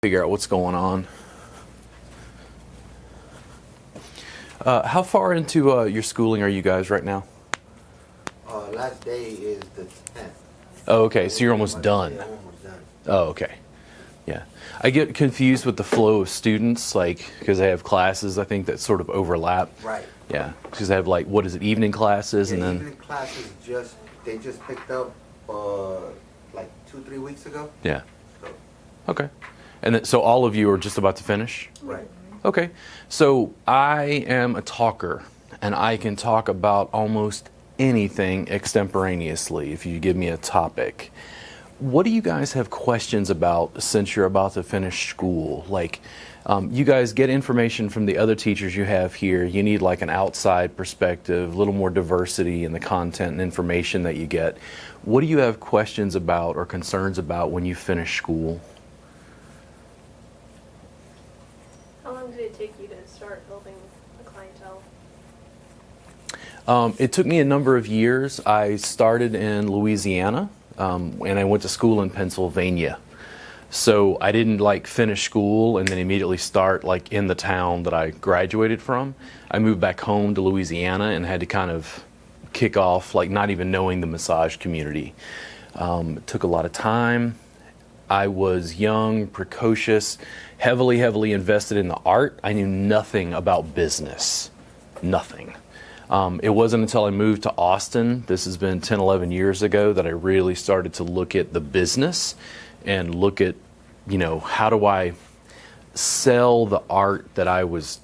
Figure out what's going on. How far into your schooling are you guys right now? Last day is the 10th. Oh, okay, so you're almost done. Yeah, I'm almost done. Oh, okay. Yeah. I get confused with the flow of students, like, because they have classes, I think, that sort of overlap. Right. Yeah, because they have, like, what is it, evening classes? Yeah, and then evening classes they just picked up like 2-3 weeks ago. Yeah. So, Okay. And then, so all of you are just about to finish? right. Okay. So I am a talker, and I can talk about almost anything extemporaneously if you give me a topic. What do you guys have questions about since you're about to finish school? Like, you guys get information from the other teachers you have here. You need like an outside perspective, a little more diversity in the content and information that you get. What do you have questions about or concerns about when you finish school? How long did it take you to start building a clientele? It took me a number of years. I started in Louisiana, and I went to school in Pennsylvania. So I didn't like finish school and then immediately start like in the town that I graduated from. I moved back home to Louisiana and had to kind of kick off like not even knowing the massage community. It took a lot of time. I was young, precocious, heavily invested in the art. I knew nothing about business. Nothing. It wasn't until I moved to Austin, this has been 10, 11 years ago, that I really started to look at the business and look at, you know, how do I sell the art that I was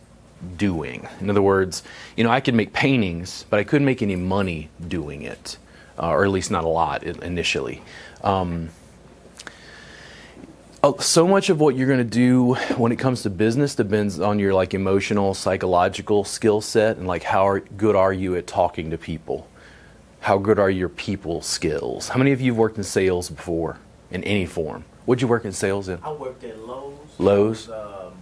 doing? In other words, you know, I could make paintings, but I couldn't make any money doing it, or at least not a lot initially. So much of what you're going to do when it comes to business depends on your like emotional, psychological skill set and like how good are you at talking to people? How good are your people skills? How many of you have worked in sales before in any form? What'd you work in sales in? I worked at Lowe's. Lowe's? I was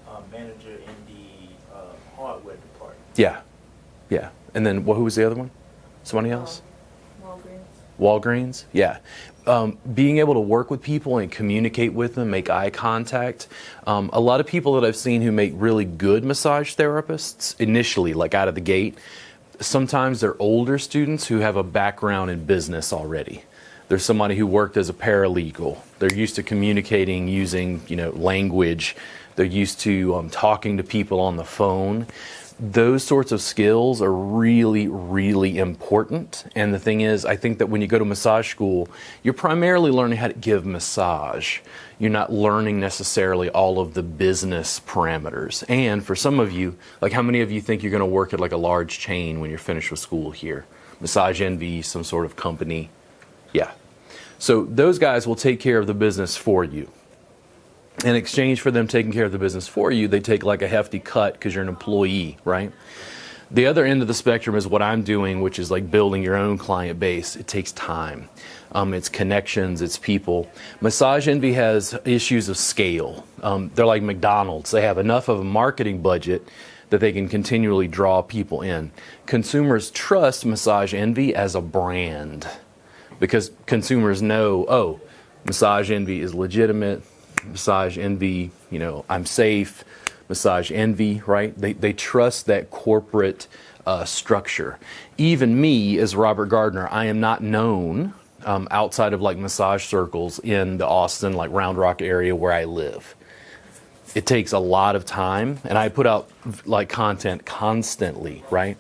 a manager in the hardware department. Yeah. Yeah. And then who was the other one? Somebody else? Walgreens? Yeah. Being able to work with people and communicate with them, make eye contact. A lot of people that I've seen who make really good massage therapists initially, like out of the gate, sometimes they're older students who have a background in business already. There's somebody who worked as a paralegal. They're used to communicating using, you know, language. They're used to talking to people on the phone. Those sorts of skills are really important. And the thing is, I think that when you go to massage school, you're primarily learning how to give massage. You're not learning necessarily all of the business parameters. And for some of you, like how many of you think you're going to work at like a large chain when you're finished with school here? Massage Envy, some sort of company. Yeah. So those guys will take care of the business for you. In exchange for them taking care of the business for you, they take like a hefty cut because you're an employee, right? The other end of the spectrum is what I'm doing, which is like building your own client base. It takes time. It's connections, it's people. Massage Envy has issues of scale. They're like McDonald's. They have enough of a marketing budget that they can continually draw people in. Consumers trust Massage Envy as a brand because consumers know, oh, Massage Envy is legitimate. Massage Envy, you know, I'm safe. Massage Envy, right? They trust that corporate structure. Even me, as Robert Gardner, I am not known outside of like massage circles in the Austin, like Round Rock area where I live. It takes a lot of time, and I put out like content constantly, right?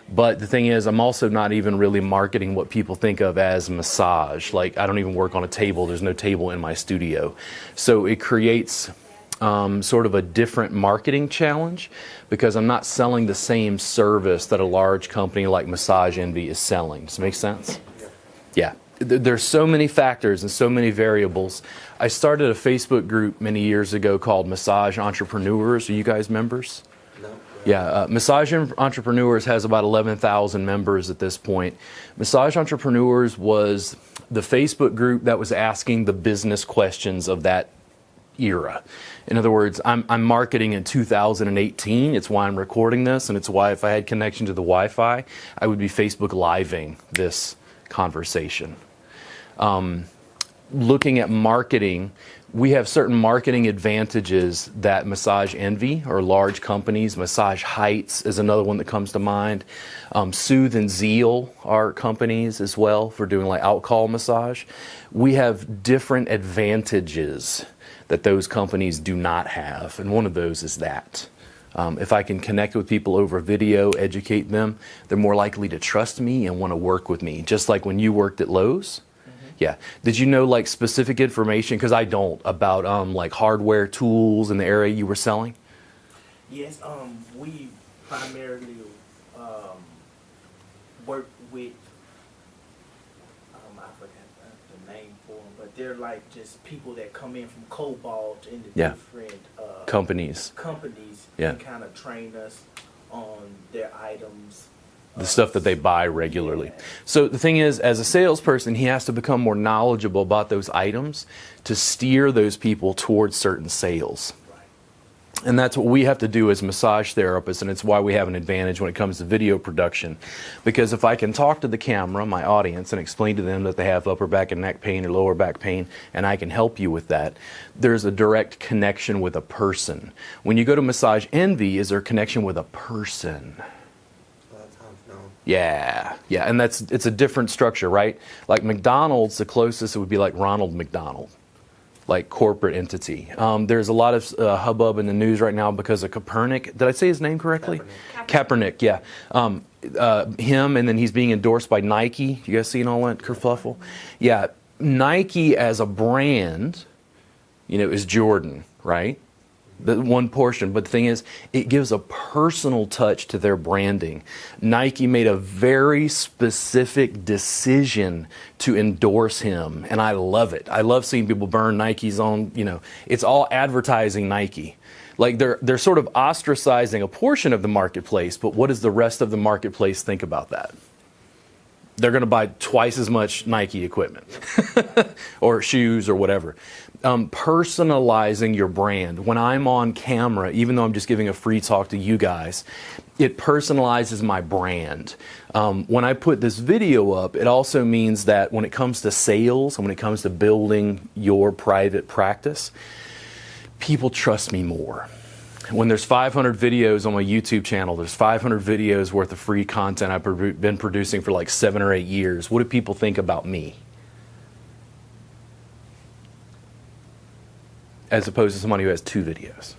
But the thing is, I'm also not even really marketing what people think of as massage. Like, I don't even work on a table. There's no table in my studio. So it creates sort of a different marketing challenge because I'm not selling the same service that a large company like Massage Envy is selling. Does that make sense? Yeah. There's so many factors and so many variables. I started a Facebook group many years ago called Massage Entrepreneurs. Are you guys members? No. Yeah, Massage Entrepreneurs has about 11,000 members at this point. Massage Entrepreneurs was the Facebook group that was asking the business questions of that era. In other words, I'm marketing in 2018. It's why I'm recording this, and it's why if I had connection to the Wi-Fi, I would be Facebook Living this conversation. looking at marketing, we have certain marketing advantages that Massage Envy or large companies, Massage Heights is another one that comes to mind. Soothe and Zeal are companies as well for doing like alcohol massage. We have different advantages that those companies do not have, and one of those is that. If I can connect with people over video, educate them, they're more likely to trust me and want to work with me. Just like when you worked at Lowe's. Yeah. Did you know like specific information, because I don't, about like hardware tools in the area you were selling? Yes, we primarily work with, I forgot the name for them, but they're like just people that come in from Cobalt in the different companies and kind of train us on their items. The stuff that they buy regularly. Yeah. So the thing is, as a salesperson, he has to become more knowledgeable about those items to steer those people towards certain sales. Right. And that's what we have to do as massage therapists, and it's why we have an advantage when it comes to video production. Because if I can talk to the camera, my audience, and explain to them that they have upper back and neck pain or lower back pain, and I can help you with that, there's a direct connection with a person. When you go to Massage Envy, is there a connection with a person? Yeah, and it's a different structure, right? Like McDonald's, the closest it would be like Ronald McDonald, like corporate entity. There's a lot of hubbub in the news right now because of Kaepernick. Did I say his name correctly? Kaepernick, yeah. Him, and then he's being endorsed by Nike. You guys seen all that kerfluffle? Yeah, Nike as a brand, is Jordan, right? The one portion, but the thing is, it gives a personal touch to their branding. Nike made a very specific decision to endorse him, and I love it. I love seeing people burn Nikes on, it's all advertising Nike. Like they're sort of ostracizing a portion of the marketplace, but what does the rest of the marketplace think about that? They're going to buy twice as much Nike equipment or shoes or whatever. Personalizing your brand. When I'm on camera, even though I'm just giving a free talk to you guys, it personalizes my brand. When I put this video up, it also means that when it comes to sales and when it comes to building your private practice, people trust me more. When there's 500 videos on my YouTube channel, there's 500 videos worth of free content I've been producing for like 7 or 8 years. What do people think about me? As opposed to somebody who has 2 videos.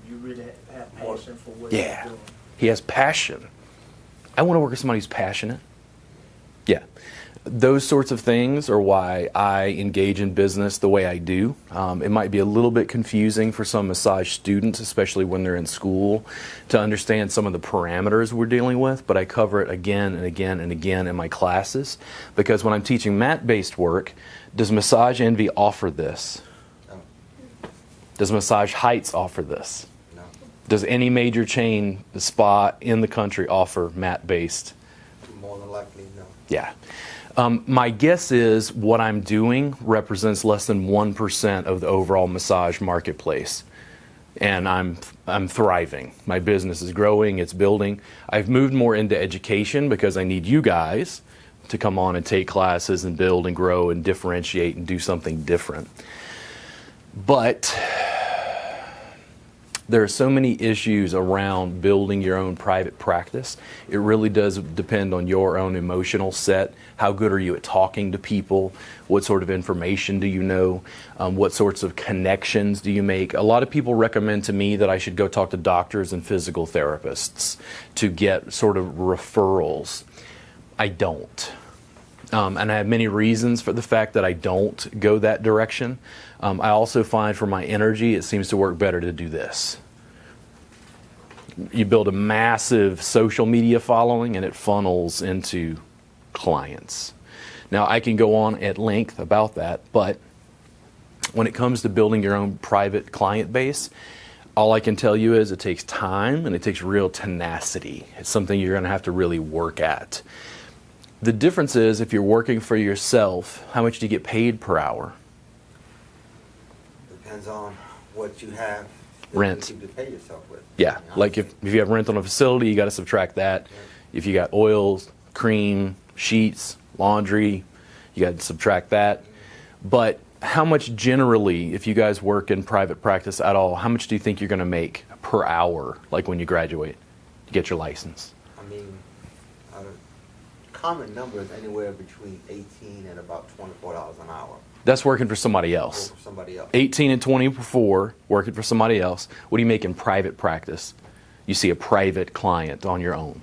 You really have passion for what you're doing. He has passion. I want to work with somebody who's passionate. Yeah. Those sorts of things are why I engage in business the way I do. It might be a little bit confusing for some massage students, especially when they're in school, to understand some of the parameters we're dealing with, but I cover it again and again and again in my classes, because when I'm teaching mat-based work, does Massage Envy offer this? No. Does Massage Heights offer this? No. Does any major chain spa in the country offer mat-based? More than likely, no. Yeah. My guess is what I'm doing represents less than 1% of the overall massage marketplace. And I'm thriving. My business is growing, it's building. I've moved more into education because I need you guys to come on and take classes and build and grow and differentiate and do something different. But there are so many issues around building your own private practice. It really does depend on your own emotional set. How good are you at talking to people? What sort of information do you know? What sorts of connections do you make? A lot of people recommend to me that I should go talk to doctors and physical therapists to get sort of referrals. I don't. And I have many reasons for the fact that I don't go that direction. I also find for my energy, it seems to work better to do this. You build a massive social media following and it funnels into clients. Now, I can go on at length about that, but when it comes to building your own private client base, all I can tell you is it takes time and it takes real tenacity. It's something you're going to have to really work at. The difference is if you're working for yourself, how much do you get paid per hour? Depends on what you have. Rent. To pay yourself with. Yeah, like if you have rent on a facility, you got to subtract that. Yeah. If you got oils, cream, sheets, laundry, you got to subtract that. But how much generally, if you guys work in private practice at all, how much do you think you're going to make per hour, like when you graduate, to get your license? I mean, common number is anywhere between 18 and about $24 an hour. That's working for somebody else. For somebody else. 18 and 24, working for somebody else. What do you make in private practice? You see a private client on your own.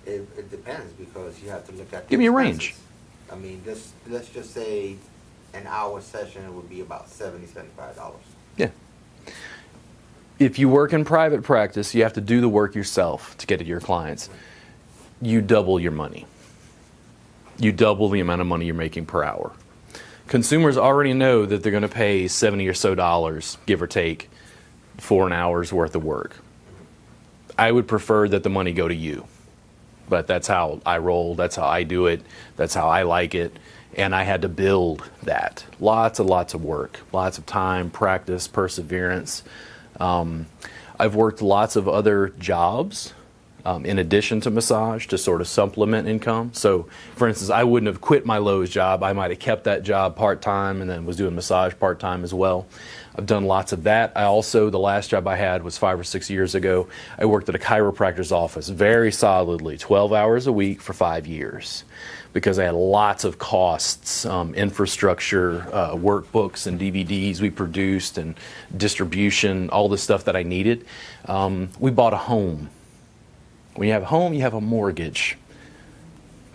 It depends, because you have to look at the Give me a expenses. range. I mean, let's just say an hour session would be about $75. Yeah. If you work in private practice, you have to do the work yourself to get to your clients. You double your money. You double the amount of money you're making per hour. Consumers already know that they're going to pay $70 or so, give or take, for an hour's worth of work. I would prefer that the money go to you. But that's how I roll. That's how I do it. That's how I like it. And I had to build that. Lots and lots of work. Lots of time, practice, perseverance. I've worked lots of other jobs in addition to massage to sort of supplement income. So, for instance, I wouldn't have quit my Lowe's job. I might have kept that job part-time and then was doing massage part-time as well. I've done lots of that. I also, the last job I had was 5 or 6 years ago. I worked at a chiropractor's office very solidly, 12 hours a week for 5 years, because I had lots of costs, infrastructure, workbooks and DVDs we produced, and distribution, all the stuff that I needed. We bought a home. When you have a home, you have a mortgage.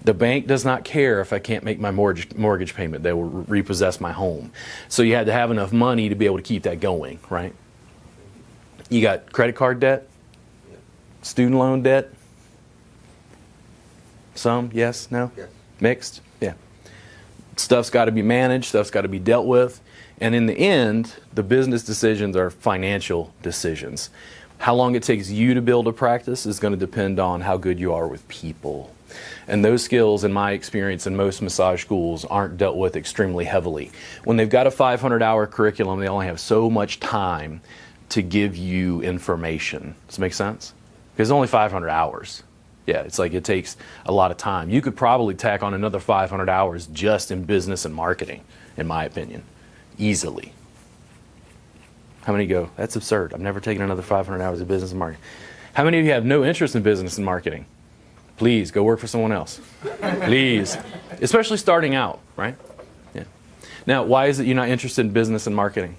The bank does not care if I can't make my mortgage payment. They will repossess my home. So you had to have enough money to be able to keep that going, right? You got credit card debt, student loan debt. Some, yes, no? Yes. Mixed? Yeah. Stuff's got to be managed, stuff's got to be dealt with. And in the end, the business decisions are financial decisions. How long it takes you to build a practice is going to depend on how good you are with people. And those skills, in my experience, in most massage schools aren't dealt with extremely heavily. When they've got a 500-hour curriculum, they only have so much time to give you information. Does it make sense? Because it's only 500 hours. Yeah, it's like it takes a lot of time. You could probably tack on another 500 hours just in business and marketing, in my opinion, easily. How many go, that's absurd. I've never taken another 500 hours of business and marketing. How many of you have no interest in business and marketing? Please, go work for someone else. Please. Especially starting out, right? Yeah. Now, why is it you're not interested in business and marketing?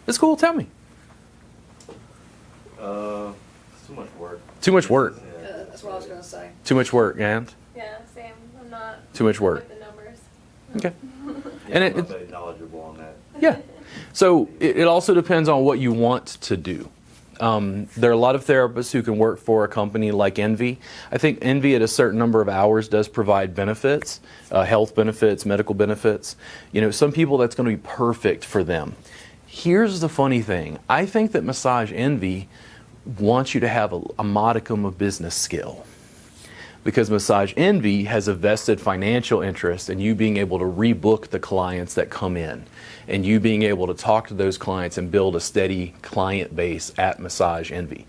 It's cool, tell me. It's too much work. Too much work. Yeah. That's what I was going to say. Too much work, and? Yeah, same. I'm not Too much work. with the numbers. Okay. Yeah, And I'm not it- very knowledgeable on that. Yeah. So it also depends on what you want to do. There are a lot of therapists who can work for a company like Envy. I think Envy at a certain number of hours does provide benefits, health benefits, medical benefits. You know, some people that's going to be perfect for them. Here's the funny thing. I think that Massage Envy wants you to have a modicum of business skill. Because Massage Envy has a vested financial interest in you being able to rebook the clients that come in, and you being able to talk to those clients and build a steady client base at Massage Envy.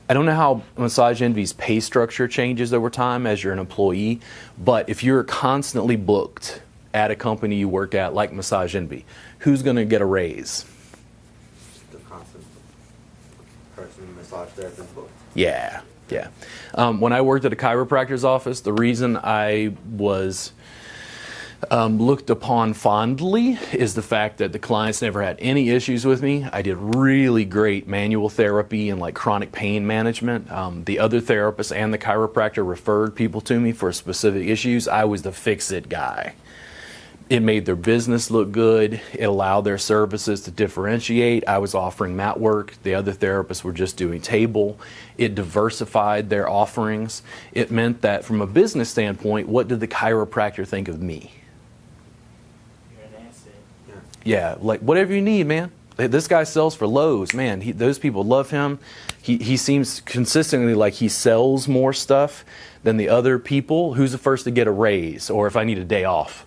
I don't know how Massage Envy's pay structure changes over time as you're an employee, but if you're constantly booked at a company you work at like Massage Envy, who's going to get a raise? The constant person massage therapist book. Yeah, yeah. When I worked at a chiropractor's office, the reason I was looked upon fondly is the fact that the clients never had any issues with me. I did really great manual therapy and like chronic pain management. The other therapists and the chiropractor referred people to me for specific issues. I was the fix-it guy. It made their business look good. It allowed their services to differentiate. I was offering mat work. The other therapists were just doing table. It diversified their offerings. It meant that from a business standpoint, what did the chiropractor think of me? You're an asset. Yeah, like whatever you need, man. This guy sells for Lowe's, man. Those people love him. He seems consistently like he sells more stuff than the other people. Who's the first to get a raise, or if I need a day off?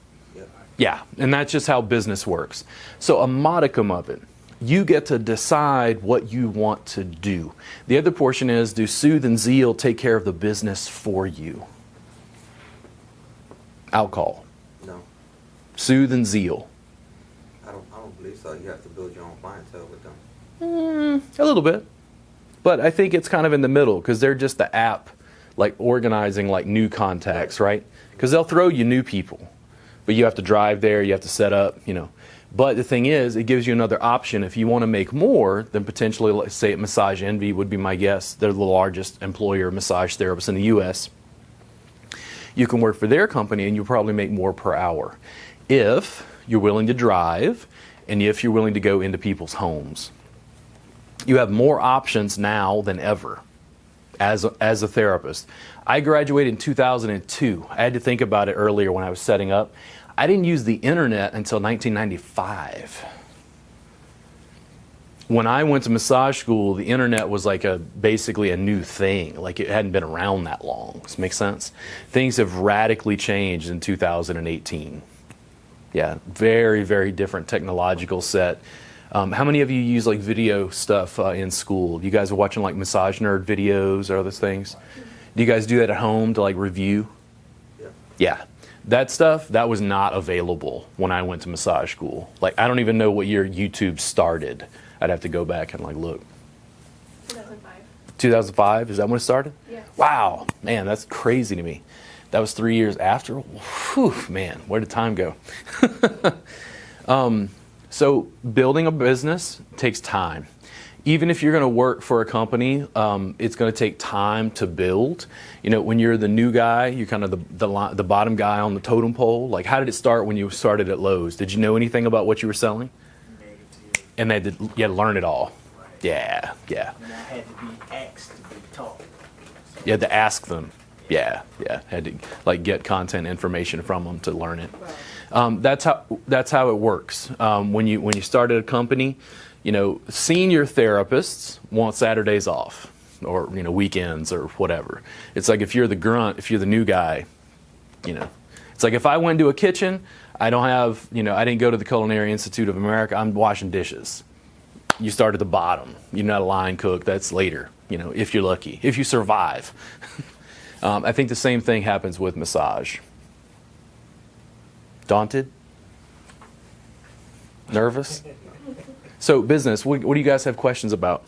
Yeah, and that's just how business works. So a modicum of it. you get to decide what you want to do. The other portion is, do Soothe and Zeal take care of the business for you? Alcohol. No, Soothe and Zeal. I don't believe so. You have to build your own clientele with them. A little bit. But I think it's kind of in the middle because they're just the app, like organizing like new contacts, right? Because they'll throw you new people. But you have to drive there, you have to set up, you know. But the thing is, it gives you another option. If you want to make more, then potentially, let's say at Massage Envy would be my guess. They're the largest employer of massage therapists in the U.S. You can work for their company and you'll probably make more per hour if you're willing to drive and if you're willing to go into people's homes. You have more options now than ever as a therapist. I graduated in 2002. I had to think about it earlier when I was setting up. I didn't use the internet until 1995. When I went to massage school, the internet was like basically a new thing. Like it hadn't been around that long. Does this make sense? Things have radically changed in 2018. Yeah, very, very different technological set. How many of you use like video stuff in school? You guys are watching like Massage Nerd videos or other things? Do you guys do that at home to like review? Yeah. Yeah. That stuff, that was not available when I went to massage school. Like, I don't even know what year YouTube started. I'd have to go back and like look. 2005. 2005? Is that when it started? Yeah. Wow. Man, that's crazy to me. That was 3 years after? Whew, man, where did time go? So building a business takes time. Even if you're going to work for a company, it's going to take time to build. You know, when you're the new guy, you're kind of the bottom guy on the totem pole. Like, how did it start when you started at Lowe's? Did you know anything about what you were selling? Negative. And you had to learn it all. Right. Yeah, yeah. And I had to be asked to be taught. So, You had to ask them. Yeah. Had to like get content information from them to learn it. That's how it works. When you started a company, you know, senior therapists want Saturdays off or, you know, weekends or whatever. It's like if you're the grunt, if you're the new guy, you know, it's like if I went to a kitchen, I didn't go to the Culinary Institute of America, I'm washing dishes. You start at the bottom. You're not a line cook, that's later, you know, if you're lucky, if you survive. I think the same thing happens with massage. Daunted? Nervous? So business, what do you guys have questions about?